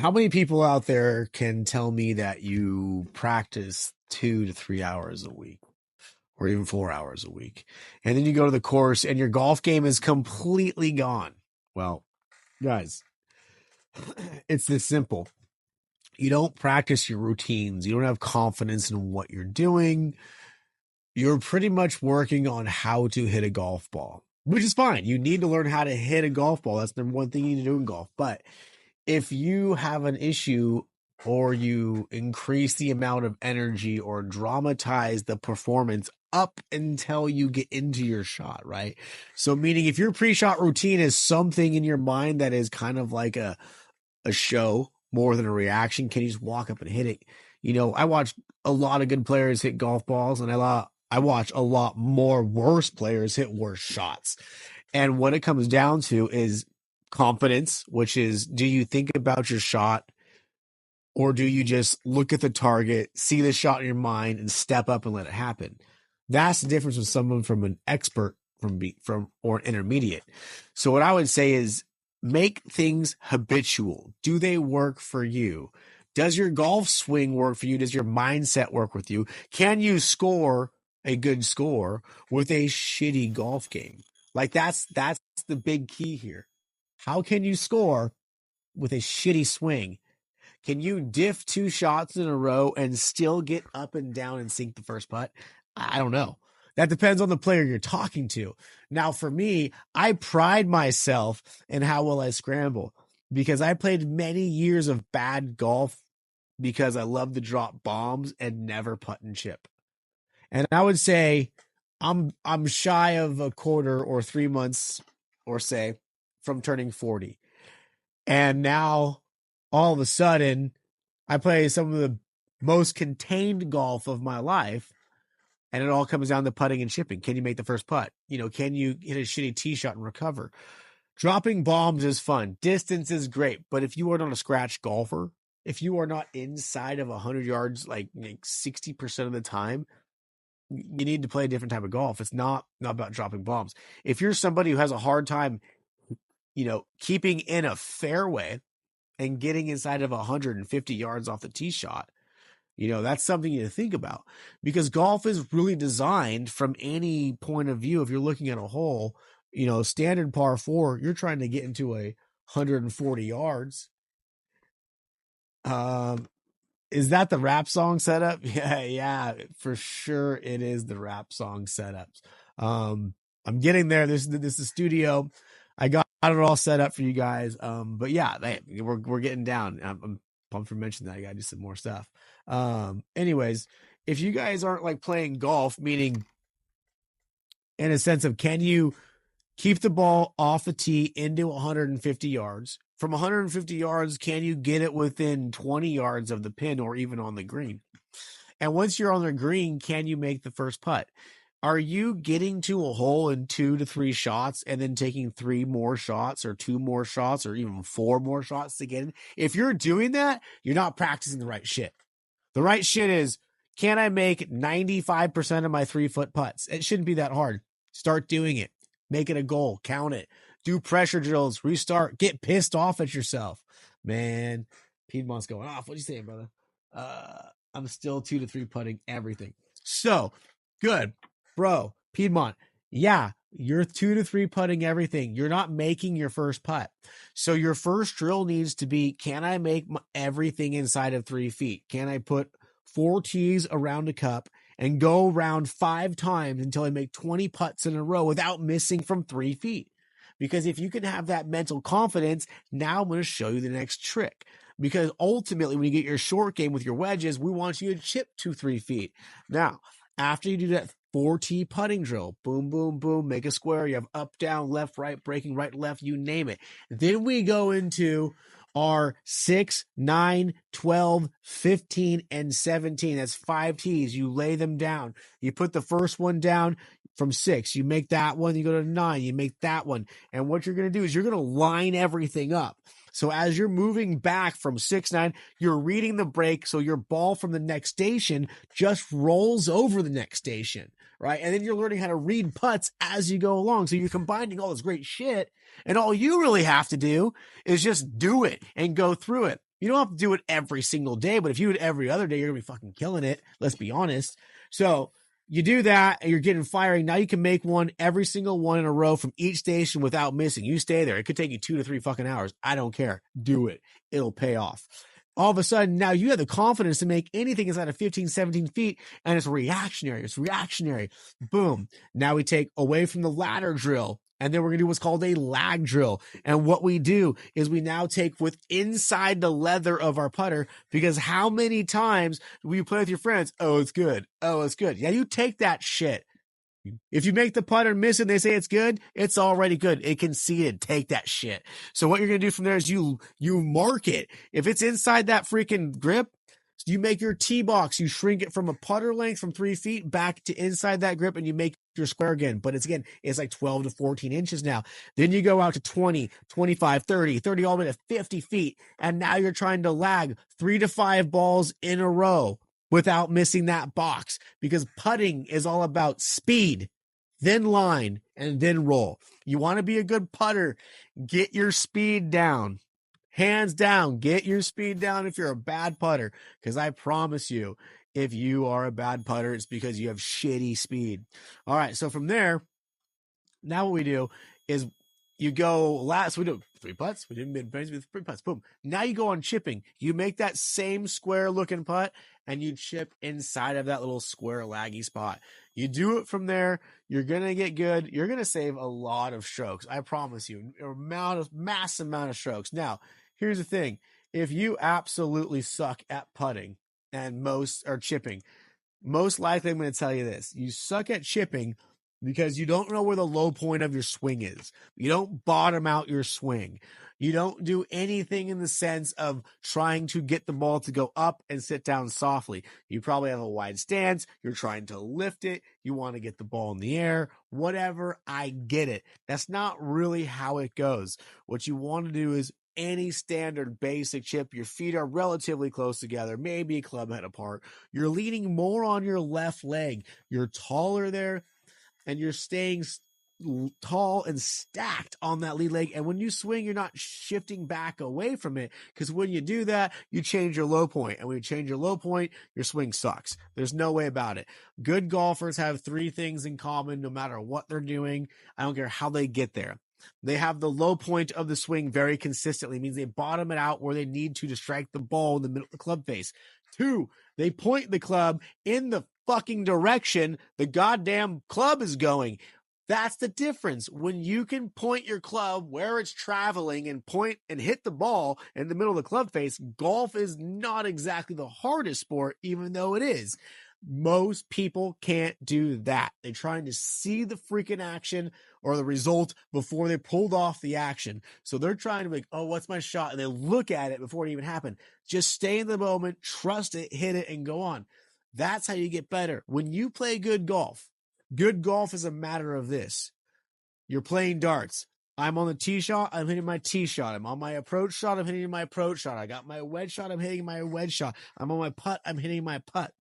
How many people out there can tell me that you practice 2 to 3 hours a week or even 4 hours a week? And then you go to the course and your golf game is completely gone. Well, guys, it's this simple. You don't practice your routines. You don't have confidence in what you're doing. You're pretty much working on how to hit a golf ball, which is fine. You need to learn how to hit a golf ball. That's the number one thing you need to do in golf. But if you have an issue or you increase the amount of energy or dramatize the performance up until you get into your shot, right? So meaning if your pre-shot routine is something in your mind that is kind of like a show more than a reaction, can you just walk up and hit it? I watch a lot of good players hit golf balls, and I watch a lot more worse players hit worse shots. And what it comes down to is confidence, which is, do you think about your shot, or do you just look at the target, see the shot in your mind, and step up and let it happen? That's the difference with someone from an expert from or an intermediate. So what I would say is make things habitual. Do they work for you? Does your golf swing work for you? Does your mindset work with you? Can you score a good score with a shitty golf game? Like that's the big key here. How can you score with a shitty swing? Can you diff 2 shots in a row and still get up and down and sink the first putt? I don't know. That depends on the player you're talking to. Now, for me, I pride myself in how well I scramble because I played many years of bad golf because I love to drop bombs and never putt and chip. And I would say I'm shy of a quarter or 3 months or say from turning 40. And now all of a sudden I play some of the most contained golf of my life. And it all comes down to putting and chipping. Can you make the first putt? Can you hit a shitty tee shot and recover? Dropping bombs is fun. Distance is great. But if you are not a scratch golfer, if you are not inside of 100 yards, like 60% of the time, you need to play a different type of golf. It's not about dropping bombs. If you're somebody who has a hard time, keeping in a fairway and getting inside of 150 yards off the tee shot, that's something you think about because golf is really designed from any point of view. If you're looking at a hole, standard par 4, you're trying to get into 140 yards. Is that the rap song setup? Yeah, for sure. It is the rap song setups. I'm getting there. This is the studio. I got it all set up for you guys. But yeah, we're getting down. I'm pumped for mentioning that. I gotta do some more stuff. Anyways, if you guys aren't like playing golf, meaning in a sense of can you keep the ball off the tee into 150 yards? From 150 yards, can you get it within 20 yards of the pin or even on the green? And once you're on the green, can you make the first putt? Are you getting to a hole in 2 to 3 shots and then taking 3 more shots or 2 more shots or even 4 more shots to get in? If you're doing that, you're not practicing the right shit. The right shit is, can I make 95% of my 3-foot putts? It shouldn't be that hard. Start doing it. Make it a goal. Count it. Do pressure drills. Restart. Get pissed off at yourself. Man, Piedmont's going off. What are you saying, brother? I'm still 2 to 3 putting everything. So, good. Bro, Piedmont, yeah, you're 2 to 3 putting everything. You're not making your first putt. So your first drill needs to be, can I make everything inside of 3 feet? Can I put 4 tees around a cup and go around 5 times until I make 20 putts in a row without missing from 3 feet? Because if you can have that mental confidence, now I'm going to show you the next trick. Because ultimately, when you get your short game with your wedges, we want you to chip 2-3 feet. Now, after you do that 4T putting drill, boom, boom, boom, make a square. You have up, down, left, right, breaking, right, left, you name it. Then we go into our 6, 9, 12, 15, and 17. That's 5 T's. You lay them down. You put the first one down from 6. You make that one. You go to 9. You make that one. And what you're going to do is you're going to line everything up. So as you're moving back from 6, 9, you're reading the break. So your ball from the next station just rolls over the next station, right? And then you're learning how to read putts as you go along. So you're combining all this great shit. And all you really have to do is just do it and go through it. You don't have to do it every single day, but if you do it every other day, you're going to be fucking killing it. Let's be honest. So you do that and you're getting firing. Now you can make one every single one in a row from each station without missing. You stay there. It could take you 2 to 3 fucking hours. I don't care. Do it. It'll pay off. All of a sudden, now you have the confidence to make anything inside of 15, 17 feet, and it's reactionary. It's reactionary. Boom. Now we take away from the ladder drill, and then we're going to do what's called a lag drill. And what we do is we now take with inside the leather of our putter, because how many times will you play with your friends? Oh, it's good. Oh, it's good. Yeah, you take that shit. If you make the putter miss and they say it's good, it's already good. It conceded. Take that shit. So what you're going to do from there is you mark it. If it's inside that freaking grip, you make your tee box. You shrink it from a putter length from 3 feet back to inside that grip, and you make your square again. But it's like 12 to 14 inches now. Then you go out to 20, 25, 30 all the way to 50 feet. And now you're trying to lag 3 to 5 balls in a row without missing that box, because putting is all about speed, then line, and then roll. You want to be a good putter, get your speed down. Hands down, get your speed down if you're a bad putter, because I promise you, if you are a bad putter, it's because you have shitty speed. All right, so from there, now what we do is you go last. We do 3 putts. We did mid-range with 3 putts. Boom. Now you go on chipping. You make that same square-looking putt, and you chip inside of that little square laggy spot. You do it from there. You're going to get good. You're going to save a lot of strokes. I promise you. Massive amount of strokes. Now, here's the thing. If you absolutely suck at putting and most are chipping, most likely I'm going to tell you this. You suck at chipping because you don't know where the low point of your swing is. You don't bottom out your swing. You don't do anything in the sense of trying to get the ball to go up and sit down softly. You probably have a wide stance. You're trying to lift it. You want to get the ball in the air, whatever. I get it. That's not really how it goes. What you want to do is any standard basic chip, your feet are relatively close together, maybe a club head apart. You're leaning more on your left leg. You're taller there, and you're staying tall and stacked on that lead leg. And when you swing, you're not shifting back away from it, because when you do that, you change your low point. And when you change your low point, your swing sucks. There's no way about it. Good golfers have 3 things in common no matter what they're doing. I don't care how they get there. They have the low point of the swing very consistently. It means they bottom it out where they need to strike the ball in the middle of the club face. 2, they point the club in the fucking direction the goddamn club is going. That's the difference. When you can point your club where it's traveling and point and hit the ball in the middle of the club face, golf is not exactly the hardest sport, even though it is. Most people can't do that. They're trying to see the freaking action or the result before they pulled off the action. So they're trying to be like, oh, what's my shot? And they look at it before it even happened. Just stay in the moment, trust it, hit it, and go on. That's how you get better. When you play good golf is a matter of this. You're playing darts. I'm on the tee shot, I'm hitting my tee shot. I'm on my approach shot, I'm hitting my approach shot. I got my wedge shot, I'm hitting my wedge shot. I'm on my putt, I'm hitting my putt.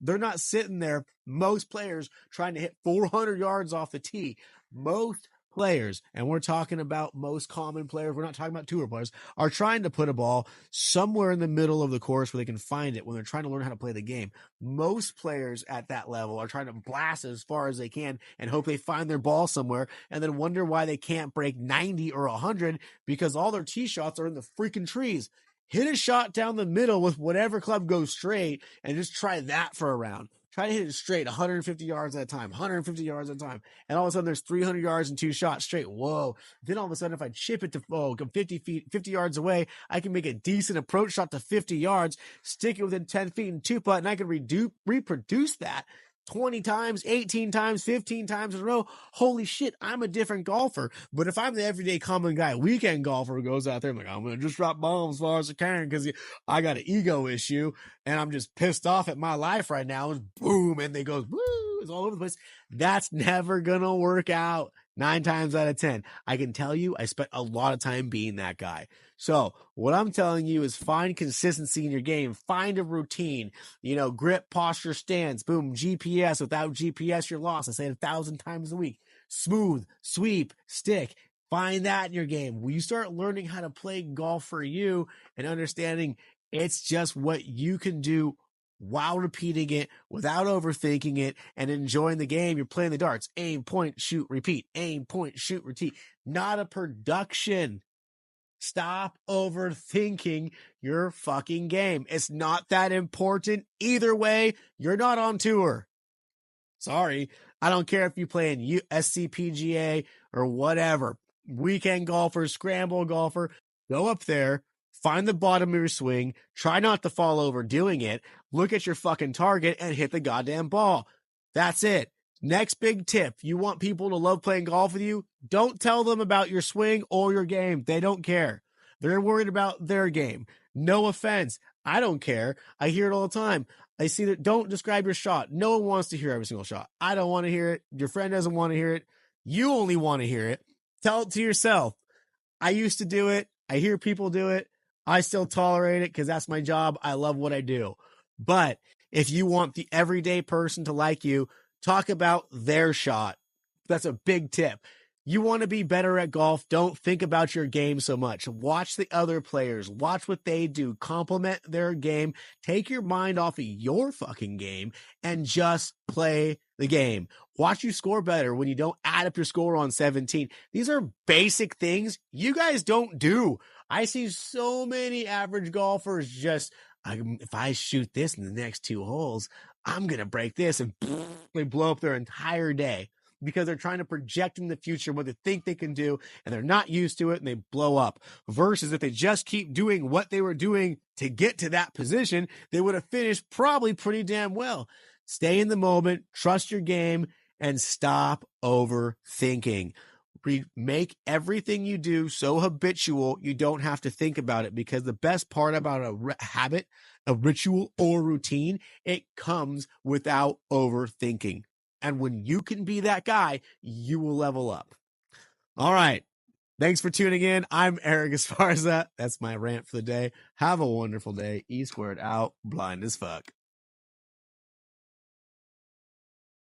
They're not sitting there, most players, trying to hit 400 yards off the tee. Most players, and we're talking about most common players, we're not talking about tour players, are trying to put a ball somewhere in the middle of the course where they can find it when they're trying to learn how to play the game. Most players at that level are trying to blast as far as they can and hope they find their ball somewhere, and then wonder why they can't break 90 or 100 because all their tee shots are in the freaking trees. Hit a shot down the middle with whatever club goes straight and just try that for a round. Try to hit it straight 150 yards at a time, 150 yards at a time. And all of a sudden there's 300 yards and 2 shots straight. Whoa. Then all of a sudden, if I chip it to 50 yards away, I can make a decent approach shot to 50 yards, stick it within 10 feet and 2-putt, and I can reproduce that 20 times, 18 times, 15 times in a row. Holy shit, I'm a different golfer. But if I'm the everyday common guy, weekend golfer who goes out there and like, I'm going to just drop bombs as far as I can because I got an ego issue and I'm just pissed off at my life right now, and boom, and they go, woo, it's all over the place. That's never going to work out 9 times out of 10. I can tell you, I spent a lot of time being that guy. So what I'm telling you is find consistency in your game. Find a routine, grip, posture, stance, boom, GPS. Without GPS, you're lost. I say it 1,000 times a week. Smooth, sweep, stick. Find that in your game. When you start learning how to play golf for you and understanding It's just what you can do while repeating it, without overthinking it, and enjoying the game. You're playing the darts. Aim, point, shoot, repeat. Aim, point, shoot, repeat. Not a production. Stop overthinking your fucking game. It's not that important. Either way, you're not on tour. Sorry. I don't care if you play in SCPGA or whatever. Weekend golfer, scramble golfer, go up there, find the bottom of your swing, try not to fall over doing it, look at your fucking target and hit the goddamn ball. That's it. Next big tip. You want people to love playing golf with you? Don't tell them about your swing or your game. They don't care. They're worried about their game. No offense. I don't care. I hear it all the time. I see that. Don't describe your shot. No one wants to hear every single shot. I don't want to hear it. Your friend doesn't want to hear it. You only want to hear it. Tell it to yourself. I used to do it. I hear people do it. I still tolerate it because that's my job. I love what I do. But if you want the everyday person to like you, talk about their shot. That's a big tip. You want to be better at golf. Don't think about your game so much. Watch the other players. Watch what they do. Compliment their game. Take your mind off of your fucking game and just play the game. Watch you score better when you don't add up your score on 17. These are basic things you guys don't do. I see so many average golfers just, if I shoot this in the next 2 holes, I'm going to break this, and they blow up their entire day because they're trying to project in the future what they think they can do, and they're not used to it, and they blow up. Versus if they just keep doing what they were doing to get to that position, they would have finished probably pretty damn well. Stay in the moment, trust your game, and stop overthinking. Make everything you do so habitual you don't have to think about it, because the best part about a habit, a ritual, or routine, it comes without overthinking. And when you can be that guy, you will level up. All right. Thanks for tuning in. I'm Eric Esparza. That's my rant for the day. Have a wonderful day. E squared out. Blind as fuck.